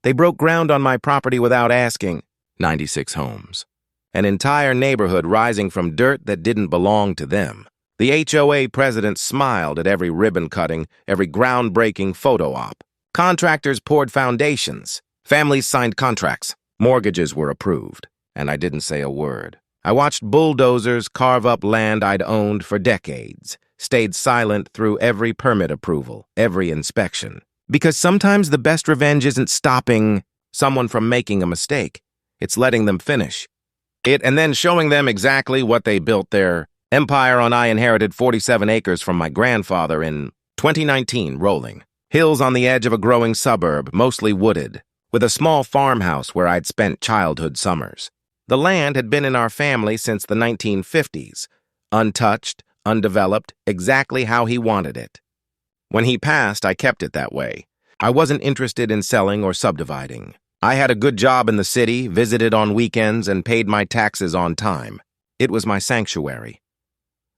They broke ground on my property without asking. 96 homes. An entire neighborhood rising from dirt that didn't belong to them. The HOA president smiled at every ribbon cutting, every groundbreaking photo op. Contractors poured foundations. Families signed contracts. Mortgages were approved. And I didn't say a word. I watched bulldozers carve up land I'd owned for decades, stayed silent through every permit approval, every inspection. Because sometimes the best revenge isn't stopping someone from making a mistake. It's letting them finish it and then showing them exactly what they built their empire on. I inherited 47 acres from my grandfather in 2019, rolling. Hills on the edge of a growing suburb, mostly wooded, with a small farmhouse where I'd spent childhood summers. The land had been in our family since the 1950s, untouched, undeveloped, exactly how he wanted it. When he passed, I kept it that way. I wasn't interested in selling or subdividing. I had a good job in the city, visited on weekends, and paid my taxes on time. It was my sanctuary.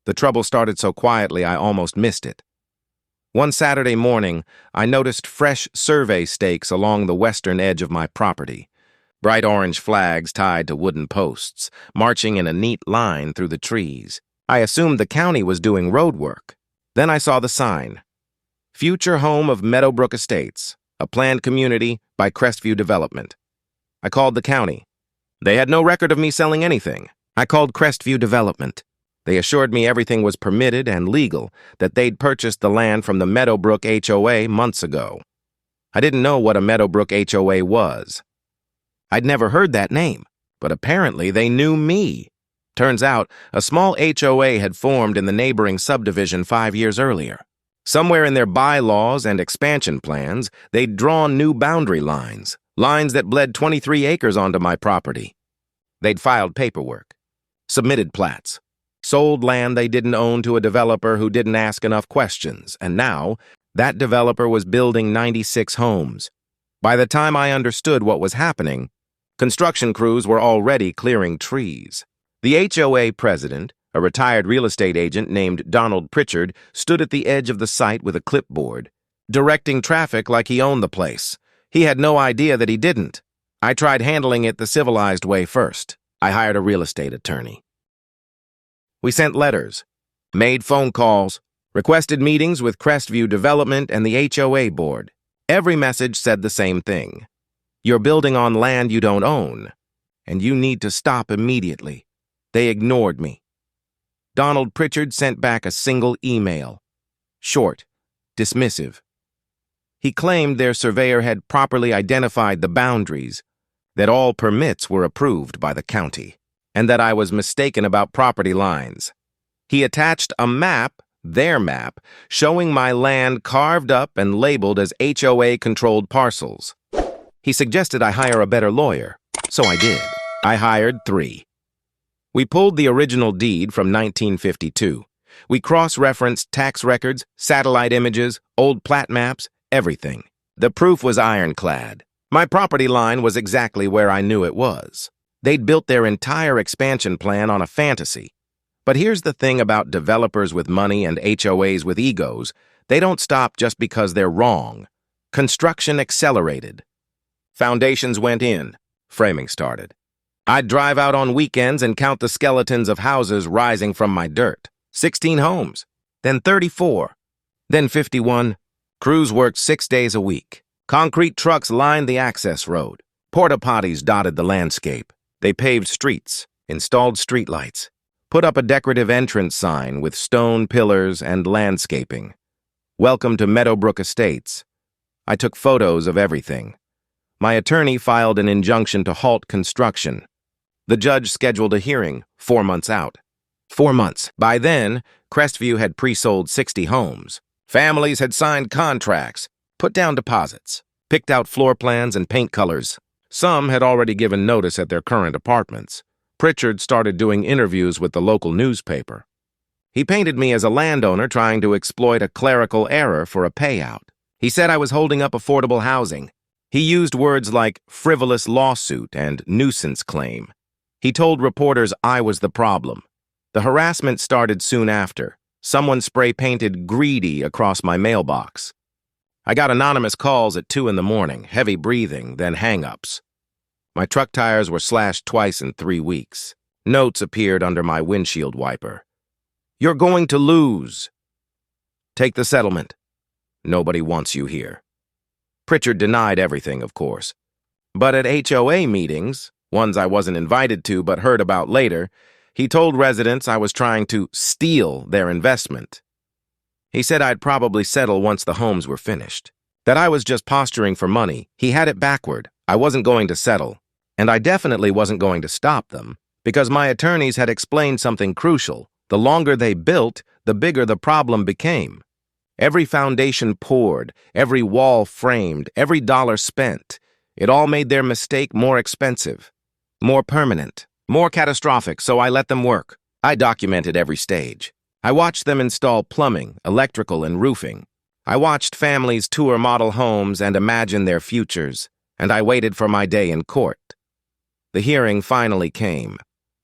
The trouble started so quietly I almost missed it. One Saturday morning, I noticed fresh survey stakes along the western edge of my property. Bright orange flags tied to wooden posts, marching in a neat line through the trees. I assumed the county was doing road work. Then I saw the sign. Future home of Meadowbrook Estates, a planned community by Crestview Development. I called the county. They had no record of me selling anything. I called Crestview Development. They assured me everything was permitted and legal, that they'd purchased the land from the Meadowbrook HOA months ago. I didn't know what a Meadowbrook HOA was. I'd never heard that name, but apparently they knew me. Turns out, a small HOA had formed in the neighboring subdivision 5 years earlier. Somewhere in their bylaws and expansion plans, they'd drawn new boundary lines, lines that bled 23 acres onto my property. They'd filed paperwork, submitted plats, sold land they didn't own to a developer who didn't ask enough questions, and now, that developer was building 96 homes. By the time I understood what was happening, construction crews were already clearing trees. The HOA president, a retired real estate agent named Donald Pritchard, stood at the edge of the site with a clipboard, directing traffic like he owned the place. He had no idea that he didn't. I tried handling it the civilized way first. I hired a real estate attorney. We sent letters, made phone calls, requested meetings with Crestview Development and the HOA board. Every message said the same thing. You're building on land you don't own, and you need to stop immediately. They ignored me. Donald Pritchard sent back a single email. Short, dismissive. He claimed their surveyor had properly identified the boundaries, that all permits were approved by the county, and that I was mistaken about property lines. He attached a map, their map, showing my land carved up and labeled as HOA-controlled parcels. He suggested I hire a better lawyer, so I did. I hired 3. We pulled the original deed from 1952. We cross-referenced tax records, satellite images, old plat maps, everything. The proof was ironclad. My property line was exactly where I knew it was. They'd built their entire expansion plan on a fantasy. But here's the thing about developers with money and HOAs with egos. They don't stop just because they're wrong. Construction accelerated. Foundations went in. Framing started. I'd drive out on weekends and count the skeletons of houses rising from my dirt. 16 homes, then 34, then 51. Crews worked 6 days a week. Concrete trucks lined the access road. Porta potties dotted the landscape. They paved streets, installed streetlights, put up a decorative entrance sign with stone pillars and landscaping. Welcome to Meadowbrook Estates. I took photos of everything. My attorney filed an injunction to halt construction. The judge scheduled a hearing 4 months out. 4 months. By then, Crestview had pre-sold 60 homes. Families had signed contracts, put down deposits, picked out floor plans and paint colors. Some had already given notice at their current apartments. Pritchard started doing interviews with the local newspaper. He painted me as a landowner trying to exploit a clerical error for a payout. He said I was holding up affordable housing. He used words like frivolous lawsuit and nuisance claim. He told reporters I was the problem. The harassment started soon after. Someone spray-painted greedy across my mailbox. I got anonymous calls at 2 in the morning, heavy breathing, then hang-ups. My truck tires were slashed twice in 3 weeks. Notes appeared under my windshield wiper. "You're going to lose. Take the settlement. Nobody wants you here." Pritchard denied everything, of course. But at HOA meetings, ones I wasn't invited to but heard about later, he told residents I was trying to steal their investment. He said I'd probably settle once the homes were finished. That I was just posturing for money. He had it backward. I wasn't going to settle. And I definitely wasn't going to stop them, because my attorneys had explained something crucial. The longer they built, the bigger the problem became. Every foundation poured, every wall framed, every dollar spent. It all made their mistake more expensive, more permanent, more catastrophic, so I let them work. I documented every stage. I watched them install plumbing, electrical, and roofing. I watched families tour model homes and imagine their futures, and I waited for my day in court. The hearing finally came.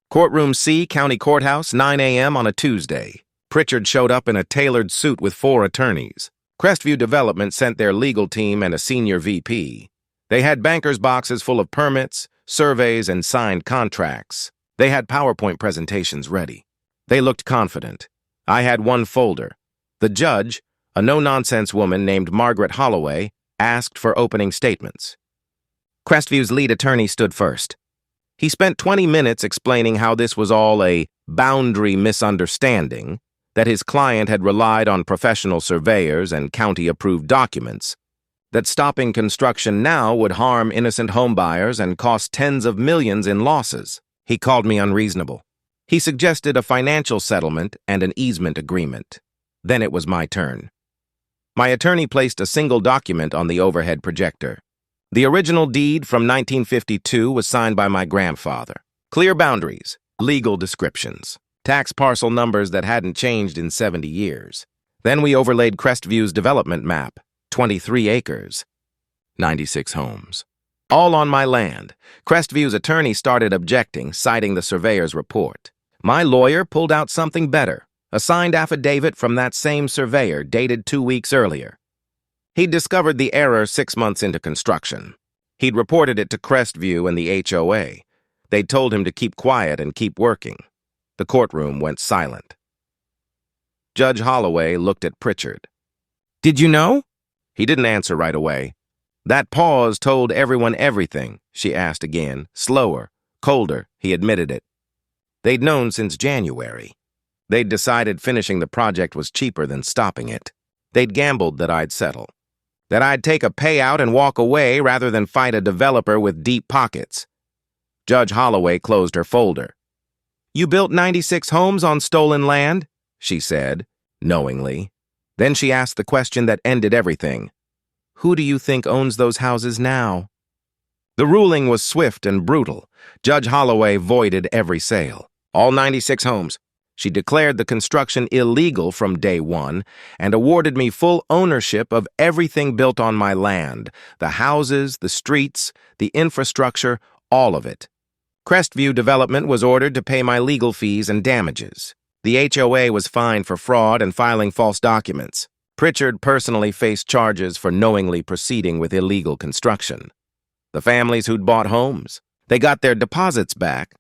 Courtroom C, County Courthouse, 9 a.m. on a Tuesday. Pritchard showed up in a tailored suit with 4 attorneys. Crestview Development sent their legal team and a senior VP. They had bankers' boxes full of permits, surveys, and signed contracts. They had PowerPoint presentations ready. They looked confident. I had one folder. The judge, a no-nonsense woman named Margaret Holloway, asked for opening statements. Crestview's lead attorney stood first. He spent 20 minutes explaining how this was all a boundary misunderstanding, that his client had relied on professional surveyors and county-approved documents, that stopping construction now would harm innocent homebuyers and cost tens of millions in losses. He called me unreasonable. He suggested a financial settlement and an easement agreement. Then it was my turn. My attorney placed a single document on the overhead projector. The original deed from 1952 was signed by my grandfather. Clear boundaries, legal descriptions, tax parcel numbers that hadn't changed in 70 years. Then we overlaid Crestview's development map, 23 acres, 96 homes. All on my land. Crestview's attorney started objecting, citing the surveyor's report. My lawyer pulled out something better, a signed affidavit from that same surveyor dated 2 weeks earlier. He'd discovered the error 6 months into construction. He'd reported it to Crestview and the HOA. They'd told him to keep quiet and keep working. The courtroom went silent. Judge Holloway looked at Pritchard. "Did you know?" He didn't answer right away. That pause told everyone everything, she asked again, slower, colder. He admitted it. They'd known since January. They'd decided finishing the project was cheaper than stopping it. They'd gambled that I'd settle. That I'd take a payout and walk away rather than fight a developer with deep pockets. Judge Holloway closed her folder. "You built 96 homes on stolen land?" she said, knowingly. Then she asked the question that ended everything. "Who do you think owns those houses now?" The ruling was swift and brutal. Judge Holloway voided every sale. All 96 homes. She declared the construction illegal from day one and awarded me full ownership of everything built on my land, the houses, the streets, the infrastructure, all of it. Crestview Development was ordered to pay my legal fees and damages. The HOA was fined for fraud and filing false documents. Pritchard personally faced charges for knowingly proceeding with illegal construction. The families who'd bought homes, they got their deposits back,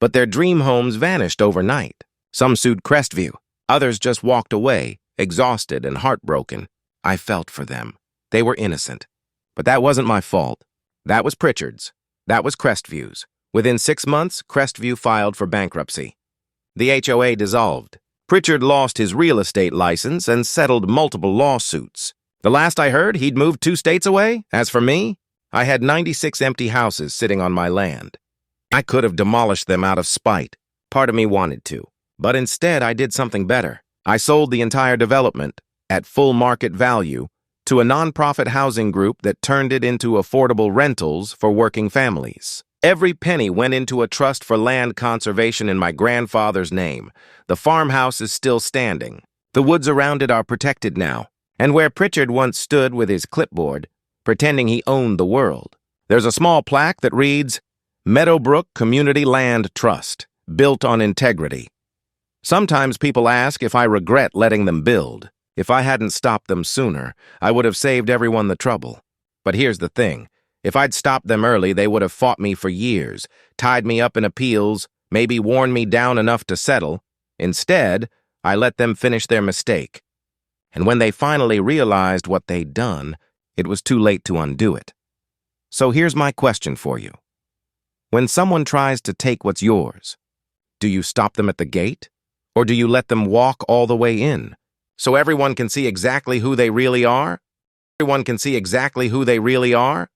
but their dream homes vanished overnight. Some sued Crestview. Others just walked away, exhausted and heartbroken. I felt for them. They were innocent. But that wasn't my fault. That was Pritchard's. That was Crestview's. Within 6 months, Crestview filed for bankruptcy. The HOA dissolved. Pritchard lost his real estate license and settled multiple lawsuits. The last I heard, he'd moved 2 states away. As for me, I had 96 empty houses sitting on my land. I could have demolished them out of spite. Part of me wanted to. But instead, I did something better. I sold the entire development, at full market value, to a nonprofit housing group that turned it into affordable rentals for working families. Every penny went into a trust for land conservation in my grandfather's name. The farmhouse is still standing. The woods around it are protected now. And where Pritchard once stood with his clipboard, pretending he owned the world, there's a small plaque that reads, Meadowbrook Community Land Trust, built on integrity. Sometimes people ask if I regret letting them build. If I hadn't stopped them sooner, I would have saved everyone the trouble. But here's the thing. If I'd stopped them early, they would have fought me for years, tied me up in appeals, maybe worn me down enough to settle. Instead, I let them finish their mistake. And when they finally realized what they'd done, it was too late to undo it. So here's my question for you. When someone tries to take what's yours, do you stop them at the gate? Or do you let them walk all the way in, so everyone can see exactly who they really are? Everyone can see exactly who they really are?